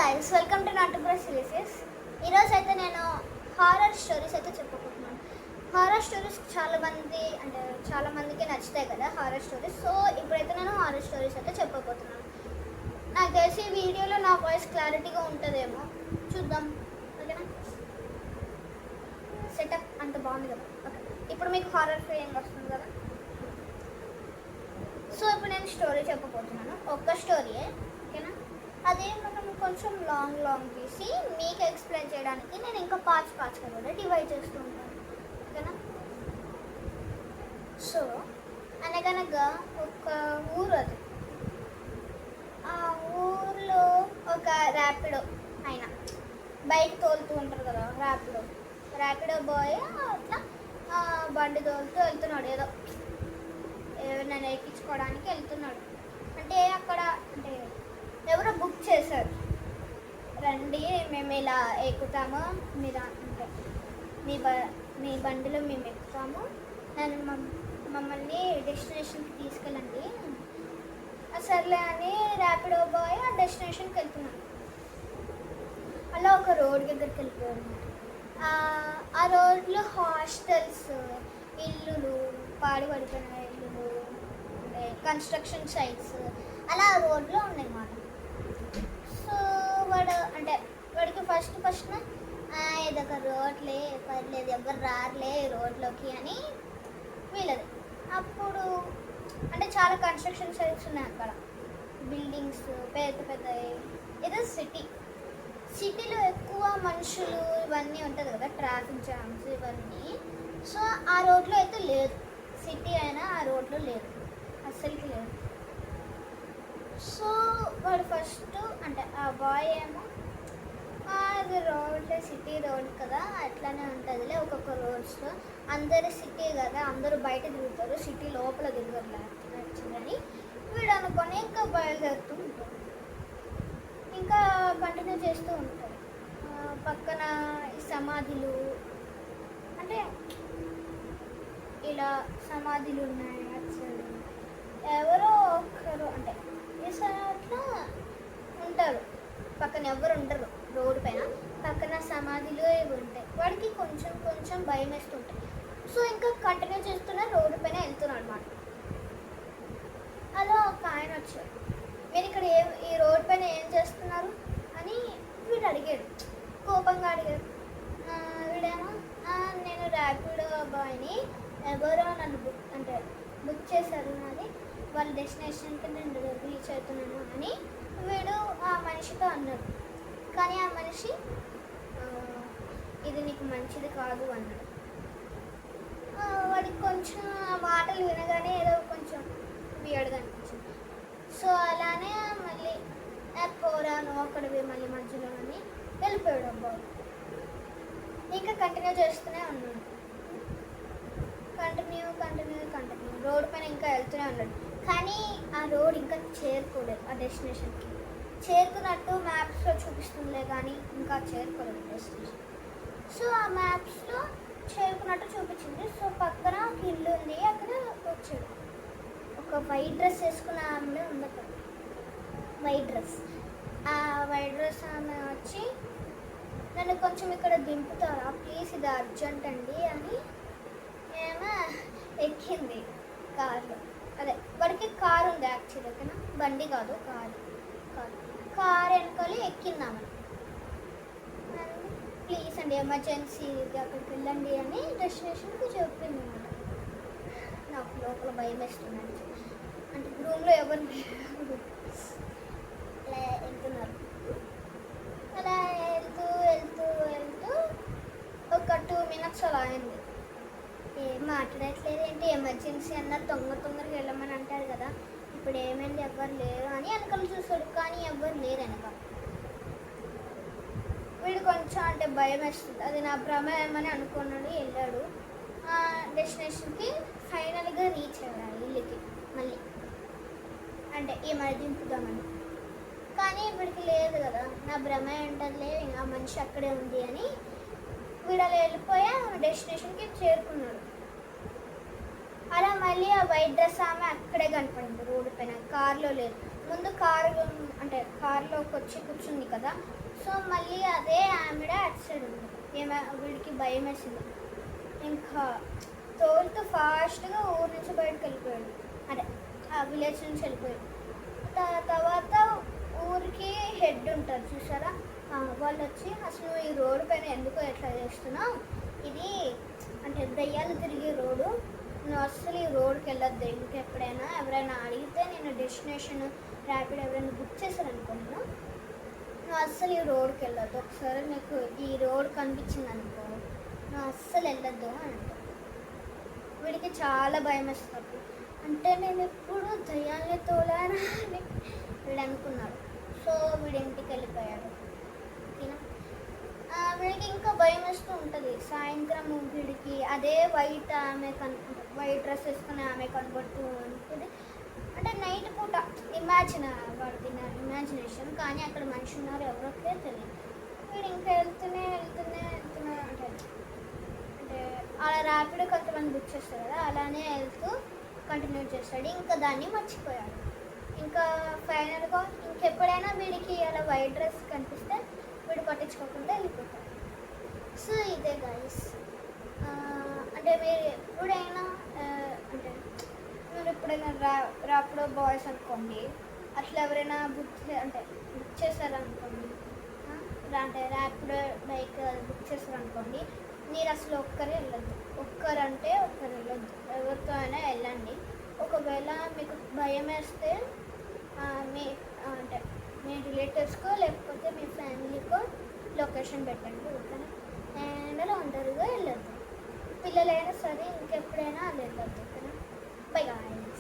Guys, welcome to not bro series. ఈరోజు అయితే నేను హారర్ స్టోరీస్ అయితే చెప్పబోతున్నాను. హారర్ స్టోరీస్ చాలా మందికి నచ్చుతాయి కదా హారర్ స్టోరీస్. సో ఇప్పుడైతే నేను హారర్ స్టోరీస్ అయితే చెప్పబోతున్నాను. నాకు తెలిసి ఈ వీడియోలో నా వాయిస్ క్లారిటీగా ఉంటుందేమో, చూద్దాం. ఓకేనా? సెటప్ అంత బాగుంది కదా. ఓకే, ఇప్పుడు మీకు హారర్ ఫీలింగ్ వస్తుంది కదా. సో ఇప్పుడు నేను స్టోరీ చెప్పబోతున్నాను, ఒక్క స్టోరీయే. ఓకేనా? అదే మనం కొంచెం లాంగ్ తీసి మీకు ఎక్స్ప్లెయిన్ చేయడానికి నేను ఇంకా పార్ట్స్గా కూడా డివైడ్ చేస్తూ ఉంటాను. ఓకేనా? సో అనగనగా ఒక ఊరు, అది ఆ ఊర్లో ఒక ర్యాపిడో ఆయన బైక్ తోలుతూ ఉంటారు కదా, ర్యాపిడో బాయ్ అట్లా బండి తోలుతూ వెళ్తున్నాడు. ఏదో ఎవరినైనా ఎక్కించుకోవడానికి వెళ్తున్నాడు. అంటే అక్కడ ఎవరో బుక్ చేశారు, రండి మేము ఇలా ఎక్కుతాము, మీరు అంటే మీ బండిలో మేము ఎక్కుతాము, మమ్మల్ని డెస్టినేషన్కి తీసుకెళ్ళండి. సర్లే అని ర్యాపిడో బాయ్ ఆ డెస్టినేషన్కి వెళ్తున్నాడు. అలా ఒక రోడ్ దగ్గరికి వెళ్ళిపోయాడు. ఆ రోడ్లో హాస్టల్స్, ఇల్లులు, పడిపోయిన ఇల్లులు, కన్స్ట్రక్షన్ సైట్స్ అలా రోడ్లో ఉన్నాయి మాట. సో వాడికి ఫస్ట్ ఇదొక రోడ్లే, పర్లేదు ఎవరు రారులే రోడ్లోకి అని వీళ్ళది. అప్పుడు చాలా కన్స్ట్రక్షన్ సైట్స్ ఉన్నాయి అక్కడ, బిల్డింగ్స్ పెద్ద. ఏదో సిటీలో ఎక్కువ మనుషులు ఇవన్నీ ఉంటుంది కదా, ట్రాఫిక్ జామ్స్ ఇవన్నీ. సో ఆ రోడ్లో అయితే లేదు, సిటీ అయినా ఆ రోడ్లో లేదు, అస్సలకి లేదు. సో వాడు ఫస్ట్ ఆ బాయ్ ఏమో అది రోడ్, సిటీ రోడ్ కదా, అట్లానే ఉంటుందిలే ఒక్కొక్క రోడ్స్లో. అందరు సిటీ కదా, అందరూ బయట తిరుగుతారు, సిటీ లోపల తిరగట్లే అని వీడు అనుకొని ఇంకా బయలుదేరుతూ ఉంటాడు, ఇంకా కంటిన్యూ చేస్తూ ఉంటాడు. పక్కన ఈ సమాధులు, ఇలా సమాధులు ఉన్నాయి. అసలు ఎవరో ఒకరు అట్లా ఉంటారు, పక్కన ఎవరు ఉండరు రోడ్డు పైన, పక్కన సమాధులు ఇవి ఉంటాయి. వాడికి కొంచెం భయం వేస్తుంటాయి. సో ఇంకా కంటిన్యూ చేస్తున్నా రోడ్డు పైన వెళ్తున్నాడు అనమాట. అలా ఒక ఆయన వచ్చాడు, మీరు ఇక్కడ ఈ రోడ్డు పైన ఏం చేస్తున్నారు అని వీడు అడిగాడు, కోపంగా అడిగాడు. వీడేమో నేను ర్యాపిడో బాయ్ని, ఎవరో నన్ను బుక్ చేశారు, నాది వాళ్ళ డెస్టినేషన్కి నేను రీచ్ అవుతున్నాను అని వీడు ఆ మనిషితో అన్నాడు. కానీ ఆ మనిషి ఇది నీకు మంచిది కాదు అన్నాడు. వాడికి కొంచెం ఆ మాటలు వినగానే ఏదో కొంచెం వియర్డ్గా అనిపించింది. సో అలానే మళ్ళీ పోరాను అక్కడివి మళ్ళీ మధ్యలో అని వెళ్ళిపోయాడు అబ్బాయి. ఇంకా కంటిన్యూ చేస్తూనే ఉన్నాడు, కంటిన్యూ రోడ్ పైన ఇంకా వెళ్తూనే ఉన్నాడు. కానీ ఆ రోడ్ ఇంకా చేరుకోలేదు, ఆ డెస్టినేషన్కి చేరుకున్నట్టు మ్యాప్స్లో చూపిస్తుందిలే, కానీ ఇంకా చేరుకోలేదు డెస్టినేషన్. సో ఆ మ్యాప్స్లో చేరుకున్నట్టు చూపించింది. సో పక్కన ఒక ఇల్లు ఉంది, అక్కడ వచ్చాడు. ఒక వైట్ డ్రెస్ వేసుకున్న ఆమె ఉంది అక్కడ, వైట్ డ్రెస్. ఆ వైట్ డ్రెస్ ఆమె వచ్చి, నన్ను కొంచెం ఇక్కడ దింపుతారా ప్లీజ్, ఇది అర్జెంట్ అండి అని ఏమో ఎక్కింది కార్లో. అదే వాడికి కారు ఉంది యాక్చువల్లీ, ఓకేనా, బండి కాదు, కారు వెనుకలి ఎక్కిందామని. ప్లీజ్ అండి ఎమర్జెన్సీ అక్కడికి వెళ్ళండి అని డెస్టినేషన్కి చెప్పింది అనమాట. నాకు లోపల భయం వేస్తున్నాను, రూమ్లో ఎవరు అలా వెళ్తున్నారు. అలా వెళ్తూ ఒక 2 minutes అలా అయింది. ఏం మాట్లాడట్లేదు ఏంటి, ఎమర్జెన్సీ అన్నారు, తొందరగా వెళ్ళమని అంటారు కదా, ఇప్పుడు ఏమైంది ఎవ్వరు లేరు అని వెనకాల చూసాడు. కానీ ఎవ్వరు లేరు వెనకాల. వీడు కొంచెం భయం వేస్తుంది, అది నా భ్రమేమని అనుకున్నాడు. వెళ్ళాడు డెస్టినేషన్కి, ఫైనల్గా రీచ్ అయ్యాడు ఇల్లుకి మళ్ళీ, ఏమైనా దింపుదామని. కానీ వీడికి లేదు కదా, నా భ్రమే ఉంటుందిలే, ఆ మనిషి అక్కడే ఉంది అని వీడు అలా వెళ్ళిపోయా డెస్టినేషన్కి చేరుకున్నాడు. అలా మళ్ళీ ఆ వైట్ డ్రెస్ ఆమె అక్కడే కనపడింది రోడ్డు పైన, కార్లో లేదు. ముందు కారు అంటే కార్లోకి వచ్చి కూర్చుంది కదా. సో మళ్ళీ అదే ఆమెడ అటు సైడ్ ఉంది. వీడికి భయం వేసింది. ఇంకా తోలుతూ ఫాస్ట్గా ఊరి నుంచి బయటకు వెళ్ళిపోయాడు. అదే ఆ విలేజ్ నుంచి వెళ్ళిపోయాడు. తర్వాత ఊరికి హెడ్ ఉంటారు చూసారా, వాళ్ళు వచ్చి అసలు ఈ రోడ్డు పైన ఎందుకో ఎట్లా చేస్తున్నావు, ఇది అంటే దయ్యాలు తిరిగే రోడ్డు, నువ్వు అస్సలు ఈ రోడ్కి వెళ్ళొద్దు, ఇంకెప్పుడైనా ఎవరైనా అడిగితే నేను డెస్టినేషన్ ర్యాపిడ్ ఎవరైనా బుక్ చేశారనుకున్నాను, నువ్వు అస్సలు ఈ రోడ్కి వెళ్ళొద్దు, ఒకసారి నీకు ఈ రోడ్ కనిపించింది అనుకో నువ్వు అస్సలు వెళ్ళొద్దు అని అంటావు. వీడికి చాలా భయం వేస్తుంది. అంటే నేను ఎప్పుడు దయ్యాన్ని తోలానా అని వీడు అనుకున్నాడు. సో వీడి ఇంటికి వెళ్ళిపోయాడు. ఓకేనా, వీడికి ఇంకా భయం వేస్తూ ఉంటుంది. సాయంత్రం వీడికి అదే వైట్ వైట్ డ్రెస్ వేసుకుని ఆమె కనబడుతూ ఉంటుంది. అంటే నైట్ పూట వాడికి ఇమాజినేషన్, కానీ అక్కడ మనిషి ఉన్నారు ఎవరికే తెలియదు. వీడు ఇంకా వెళ్తూనే అంటే అలా ర్యాపిడో కొంతమంది బుక్ చేస్తారు కదా, అలానే వెళ్తూ కంటిన్యూ చేస్తాడు. ఇంకా దాన్ని మర్చిపోయాడు. ఇంకా ఫైనల్గా ఇంకెప్పుడైనా వీడికి అలా వైట్ డ్రెస్ కనిపిస్తే వీడు పట్టించుకోకుండా వెళ్ళిపోతాడు. సో ఇదే గైస్. అంటే మీరు ఎప్పుడైనా అంటే మీరు ఎప్పుడైనా ర్యాపిడో బాయ్స్ అనుకోండి, అట్లా ఎవరైనా బుక్ చేశారనుకోండి, అంటే ర్యాపిడో బైక్ బుక్ చేశారనుకోండి, మీరు అసలు ఒక్కరే వెళ్ళొద్దు. ఒక్కరు వెళ్ళొద్దు, ఎవరితో అయినా వెళ్ళండి. ఒకవేళ మీకు భయం వేస్తే మీ రిలేటివ్స్కో లేకపోతే మీ ఫ్యామిలీకో లొకేషన్ పెట్టండి. ఓకేనా, అండ్ అలా ఒంటరిగా వెళ్ళొద్దు. పిల్లలైనా సరే ఇంకెప్పుడైనా అది వెళ్ళొద్దు. ఓకేనా, బై గాయ్స్.